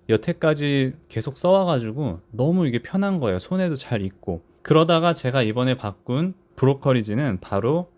여태까지 계속 써와가지고 너무 이게 편한 거예요. 손에도 잘 익고. 그러다가 제가 이번에 바꾼 브로커리지는 바로,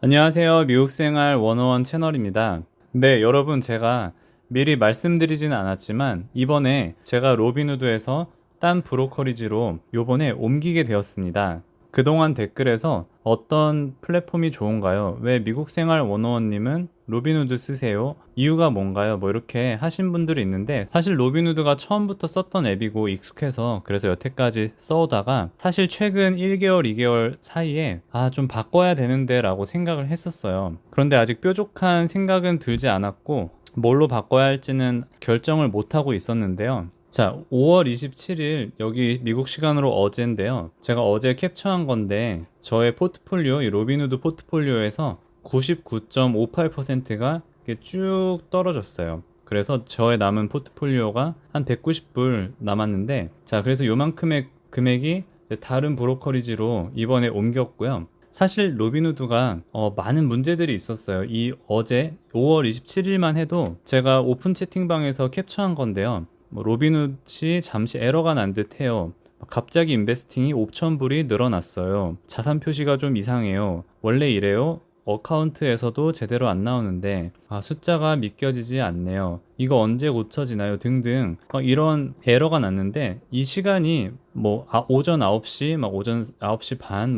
안녕하세요. 미국생활 101 채널입니다. 네, 여러분, 제가 미리 말씀드리지는 않았지만 이번에 제가 로빈후드에서 딴 브로커리지로 요번에 옮기게 되었습니다. 그동안 댓글에서 어떤 플랫폼이 좋은가요? 왜 미국생활 101님은 로빈후드 쓰세요? 이유가 뭔가요? 뭐 이렇게 하신 분들이 있는데, 사실 로빈후드가 처음부터 썼던 앱이고 익숙해서 그래서 여태까지 써오다가 사실 최근 1개월, 2개월 사이에 좀 바꿔야 되는데 라고 생각을 했었어요. 그런데 아직 뾰족한 생각은 들지 않았고 뭘로 바꿔야 할지는 결정을 못하고 있었는데요. 자, 5월 27일, 여기 미국 시간으로 어제인데요. 제가 어제 캡처한 건데, 저의 포트폴리오, 이 로빈후드 포트폴리오에서 99.58%가 이렇게 쭉 떨어졌어요. 그래서 저의 남은 포트폴리오가 한 190불 남았는데, 자, 그래서 요만큼의 금액이 다른 브로커리지로 이번에 옮겼고요. 사실 로빈후드가 많은 문제들이 있었어요. 이 어제 5월 27일만 해도 제가 오픈 채팅방에서 캡처한 건데요. 로빈훗이 잠시 에러가 난 듯해요. 갑자기 인베스팅이 5,000불이 늘어났어요. 자산 표시가 좀 이상해요. 원래 이래요. 어카운트에서도 제대로 안 나오는데 숫자가 믿겨지지 않네요. 이거 언제 고쳐지나요? 등등 이런 에러가 났는데, 이 시간이 오전 9시 오전 9시 반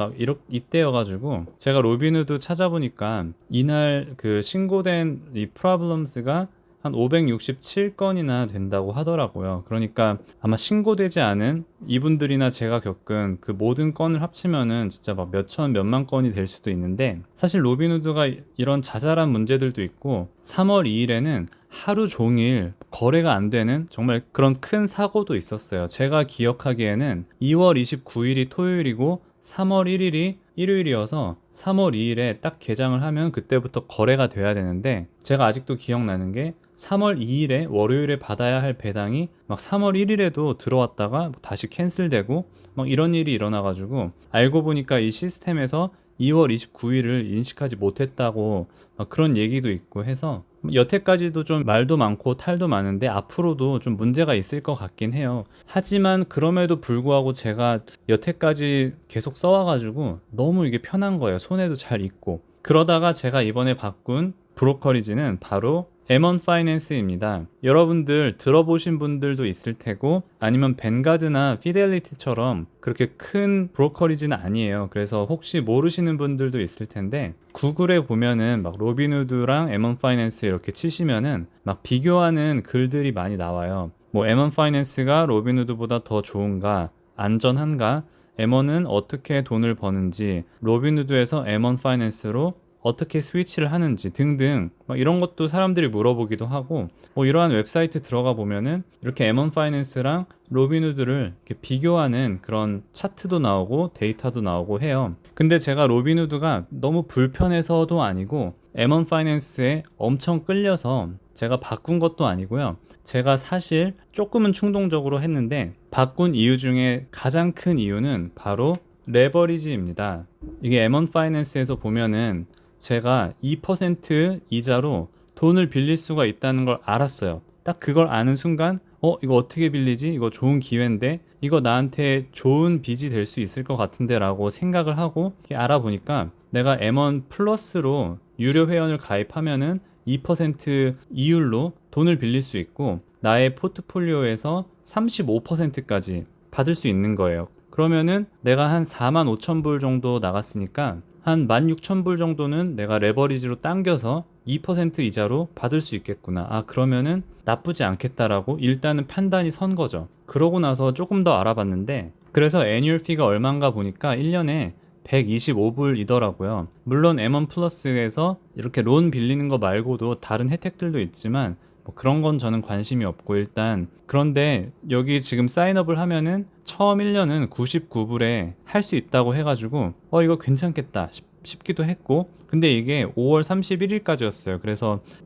이때여가지고 제가 로빈후드 찾아보니까 이날 그 신고된 이 프로블럼스가 한 567건이나 된다고 하더라고요. 그러니까 아마 신고되지 않은 이분들이나 제가 겪은 그 모든 건을 합치면은 진짜 막 몇천, 몇만 건이 될 수도 있는데, 사실 로빈후드가 이런 자잘한 문제들도 있고 3월 2일에는 하루 종일 거래가 안 되는 정말 그런 큰 사고도 있었어요. 제가 기억하기에는 2월 29일이 토요일이고 3월 1일이 일요일이어서 3월 2일에 딱 개장을 하면 그때부터 거래가 돼야 되는데, 제가 아직도 기억나는 게 3월 2일에 월요일에 받아야 할 배당이 3월 1일에도 들어왔다가 다시 캔슬되고 이런 일이 일어나가지고, 알고 보니까 이 시스템에서 2월 29일을 인식하지 못했다고 그런 얘기도 있고 해서, 여태까지도 좀 말도 많고 탈도 많은데 앞으로도 좀 문제가 있을 것 같긴 해요. 하지만 그럼에도 불구하고 제가 여태까지 계속 써와가지고 너무 이게 편한 거예요. 손에도 잘 익고. 그러다가 제가 이번에 바꾼 브로커리지는 바로 M1 파이낸스입니다. 여러분들 들어보신 분들도 있을 테고, 아니면 벤가드나 피델리티처럼 그렇게 큰 브로커리지는 아니에요. 그래서 혹시 모르시는 분들도 있을 텐데, 구글에 보면은 로빈후드랑 M1 파이낸스 이렇게 치시면은 비교하는 글들이 많이 나와요. M1 파이낸스가 로빈후드보다 더 좋은가, 안전한가, M1은 어떻게 돈을 버는지, 로빈후드에서 M1 파이낸스로 어떻게 스위치를 하는지 등등 이런 것도 사람들이 물어보기도 하고, 이러한 웹사이트 들어가 보면은 이렇게 M1 파이낸스랑 로빈후드를 이렇게 비교하는 그런 차트도 나오고 데이터도 나오고 해요. 근데 제가 로빈후드가 너무 불편해서도 아니고 M1 파이낸스에 엄청 끌려서 제가 바꾼 것도 아니고요. 제가 사실 조금은 충동적으로 했는데, 바꾼 이유 중에 가장 큰 이유는 바로 레버리지입니다. 이게 M1 파이낸스에서 보면은 제가 2% 이자로 돈을 빌릴 수가 있다는 걸 알았어요. 딱 그걸 아는 순간 이거 어떻게 빌리지? 이거 좋은 기회인데, 이거 나한테 좋은 빚이 될 수 있을 것 같은데 라고 생각을 하고 알아보니까, 내가 M1 플러스로 유료 회원을 가입하면은 2% 이율로 돈을 빌릴 수 있고, 나의 포트폴리오에서 35%까지 받을 수 있는 거예요. 그러면은 내가 한 4만 5천 불 정도 나갔으니까 한 16,000불 정도는 내가 레버리지로 당겨서 2% 이자로 받을 수 있겠구나. 그러면은 나쁘지 않겠다라고 일단은 판단이 선 거죠. 그러고 나서 조금 더 알아봤는데, 그래서 애뉴얼 피가 얼마인가 보니까 1년에 125불이더라고요. 물론 M1 플러스에서 이렇게 론 빌리는 거 말고도 다른 혜택들도 있지만 그런 건 저는 관심이 없고, 일단 그런데 여기 지금 사인업을 하면은 처음 1년은 99불에 할 수 있다고 해가지고 이거 괜찮겠다 싶기도 했고, 근데 이게 5월 31일까지였어요.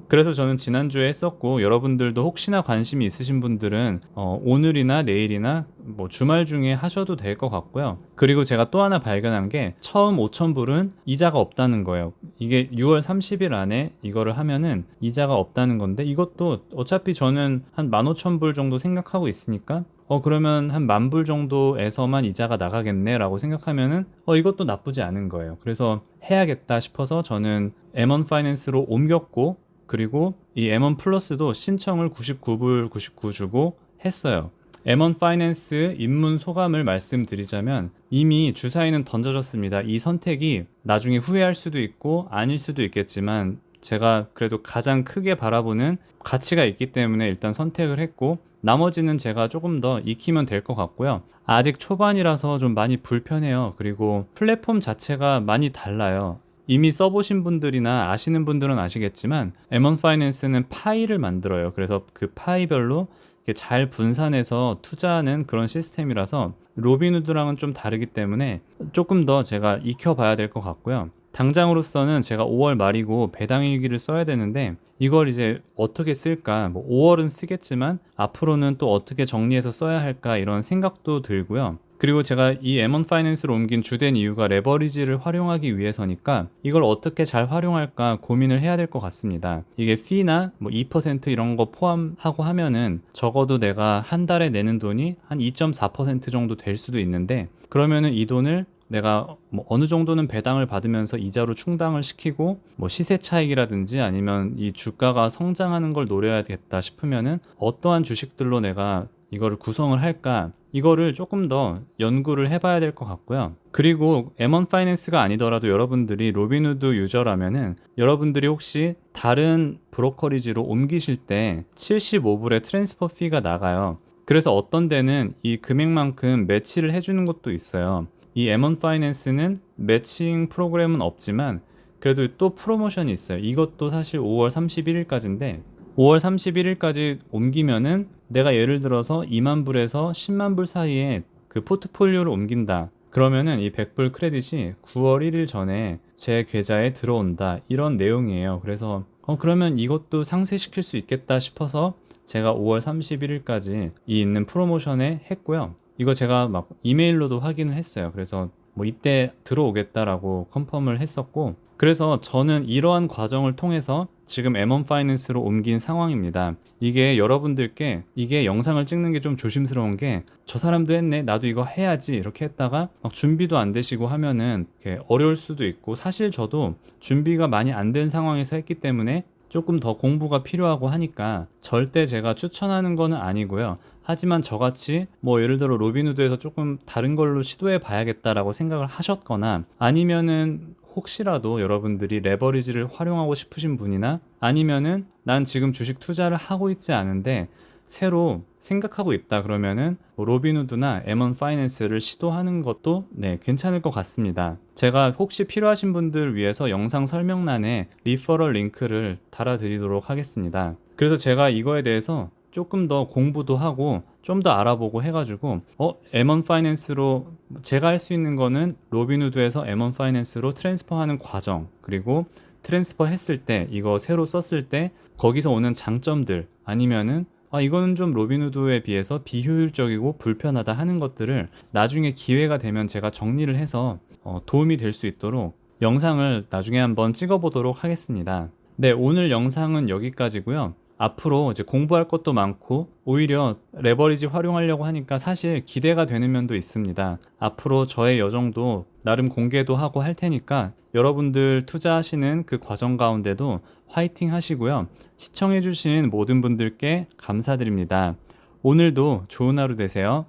그래서 저는 지난주에 했었고, 여러분들도 혹시나 관심이 있으신 분들은 오늘이나 내일이나 뭐 주말 중에 하셔도 될 것 같고요. 그리고 제가 또 하나 발견한 게 처음 5,000불은 이자가 없다는 거예요. 이게 6월 30일 안에 이거를 하면은 이자가 없다는 건데, 이것도 어차피 저는 한 15,000불 정도 생각하고 있으니까 그러면 한 10,000불 정도에서만 이자가 나가겠네 라고 생각하면은 이것도 나쁘지 않은 거예요. 그래서 해야겠다 싶어서 저는 M1 파이낸스로 옮겼고, 그리고 이 M1 플러스도 신청을 99불 99 주고 했어요. M1 파이낸스 입문 소감을 말씀드리자면, 이미 주사위는 던져졌습니다. 이 선택이 나중에 후회할 수도 있고 아닐 수도 있겠지만, 제가 그래도 가장 크게 바라보는 가치가 있기 때문에 일단 선택을 했고, 나머지는 제가 조금 더 익히면 될 것 같고요. 아직 초반이라서 좀 많이 불편해요. 그리고 플랫폼 자체가 많이 달라요. 이미 써보신 분들이나 아시는 분들은 아시겠지만, M1 파이낸스는 파이를 만들어요. 그래서 그 파이별로 이렇게 잘 분산해서 투자하는 그런 시스템이라서 로빈후드랑은 좀 다르기 때문에 조금 더 제가 익혀봐야 될 것 같고요. 당장으로서는 제가 5월 말이고 배당일기를 써야 되는데, 이걸 이제 어떻게 쓸까, 뭐 5월은 쓰겠지만 앞으로는 또 어떻게 정리해서 써야 할까, 이런 생각도 들고요. 그리고 제가 이 M1 파이낸스로 옮긴 주된 이유가 레버리지를 활용하기 위해서니까, 이걸 어떻게 잘 활용할까 고민을 해야 될 것 같습니다. 이게 피나 뭐 2% 이런 거 포함하고 하면은 적어도 내가 한 달에 내는 돈이 한 2.4% 정도 될 수도 있는데, 그러면은 이 돈을 내가 뭐 어느 정도는 배당을 받으면서 이자로 충당을 시키고, 뭐 시세 차익이라든지 아니면 이 주가가 성장하는 걸 노려야겠다 싶으면은 어떠한 주식들로 내가 이거를 구성을 할까, 이거를 조금 더 연구를 해봐야 될 것 같고요. 그리고 M1 파이낸스가 아니더라도 여러분들이 로빈후드 유저라면은, 여러분들이 혹시 다른 브로커리지로 옮기실 때 75불의 트랜스퍼 피가 나가요. 그래서 어떤 데는 이 금액만큼 매치를 해주는 것도 있어요. 이 M1 파이낸스는 매칭 프로그램은 없지만 그래도 또 프로모션이 있어요. 이것도 사실 5월 31일까지인데, 5월 31일까지 옮기면은 내가 예를 들어서 2만 불에서 10만 불 사이에 그 포트폴리오를 옮긴다. 그러면은 이 100불 크레딧이 9월 1일 전에 제 계좌에 들어온다. 이런 내용이에요. 그래서 그러면 이것도 상쇄시킬 수 있겠다 싶어서 제가 5월 31일까지 이 있는 프로모션에 했고요. 이거 제가 막 이메일로도 확인을 했어요. 그래서 뭐 이때 들어오겠다라고 컨펌을 했었고, 그래서 저는 이러한 과정을 통해서 지금 M1 파이낸스로 옮긴 상황입니다. 이게 여러분들께, 이게 영상을 찍는 게 좀 조심스러운 게, 저 사람도 했네, 나도 이거 해야지 이렇게 했다가 막 준비도 안 되시고 하면은 이렇게 어려울 수도 있고, 사실 저도 준비가 많이 안 된 상황에서 했기 때문에 조금 더 공부가 필요하고 하니까 절대 제가 추천하는 거는 아니고요. 하지만 저같이 뭐 예를 들어 로빈후드에서 조금 다른 걸로 시도해 봐야겠다라고 생각을 하셨거나, 아니면은 혹시라도 여러분들이 레버리지를 활용하고 싶으신 분이나, 아니면은 난 지금 주식 투자를 하고 있지 않은데 새로 생각하고 있다 그러면은 뭐 로빈후드나 M1 파이낸스를 시도하는 것도 괜찮을 것 같습니다. 제가 혹시 필요하신 분들 위해서 영상 설명란에 리퍼럴 링크를 달아드리도록 하겠습니다. 그래서 제가 이거에 대해서 조금 더 공부도 하고 좀 더 알아보고 해가지고 M1 파이낸스로 제가 할 수 있는 거는 로빈후드에서 M1 파이낸스로 트랜스퍼하는 과정, 그리고 트랜스퍼 했을 때 이거 새로 썼을 때 거기서 오는 장점들, 아니면은 이거는 좀 로빈후드에 비해서 비효율적이고 불편하다 하는 것들을 나중에 기회가 되면 제가 정리를 해서 도움이 될 수 있도록 영상을 나중에 한번 찍어보도록 하겠습니다. 네, 오늘 영상은 여기까지고요. 앞으로 이제 공부할 것도 많고 오히려 레버리지 활용하려고 하니까 사실 기대가 되는 면도 있습니다. 앞으로 저의 여정도 나름 공개도 하고 할 테니까 여러분들 투자하시는 그 과정 가운데도 화이팅 하시고요. 시청해주신 모든 분들께 감사드립니다. 오늘도 좋은 하루 되세요.